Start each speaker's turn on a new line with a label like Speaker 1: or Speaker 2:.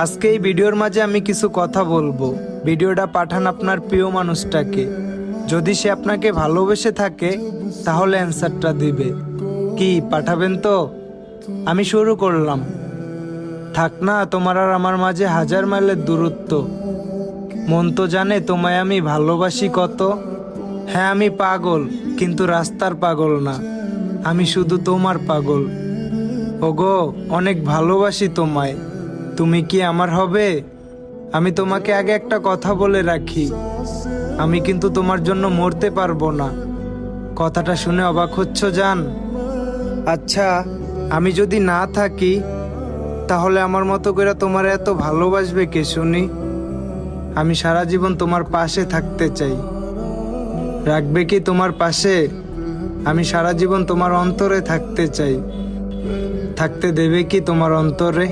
Speaker 1: আজকে এই ভিডিওর মাঝে আমি কিছু কথা বলবো। ভিডিওটা পাঠান আপনার প্রিয় মানুষটাকে। যদি সে আপনাকে ভালোবেসে থাকে তাহলে অ্যান্সারটা দিবে। কি পাঠাবেন তো? আমি শুরু করলাম। থাক না তোমার আর আমার মাঝে 1000 মাইলের দূরত্ব। মন তো জানে তোমায় আমি ভালোবাসি কত। হ্যাঁ আমি পাগল, কিন্তু রাস্তার পাগল না, আমি শুধু তোমার পাগল। ওগো অনেক ভালোবাসি তোমায়, তুমি কি আমার হবে? আমি তোমাকে আগে একটা কথা বলে রাখি, আমি কিন্তু তোমার জন্য মরতে পারবো না। কথাটা শুনে অবাক হচ্ছ জান? আচ্ছা, আমি যদি না থাকি তাহলে আমার মতো করে তোমার এত ভালোবাসবে কে শুনি? আমি সারা জীবন তোমার পাশে থাকতে চাই। রাখবে কি তোমার পাশে? আমি সারা জীবন তোমার অন্তরে থাকতে চাই। থাকতে দেবে কি তোমার অন্তরে?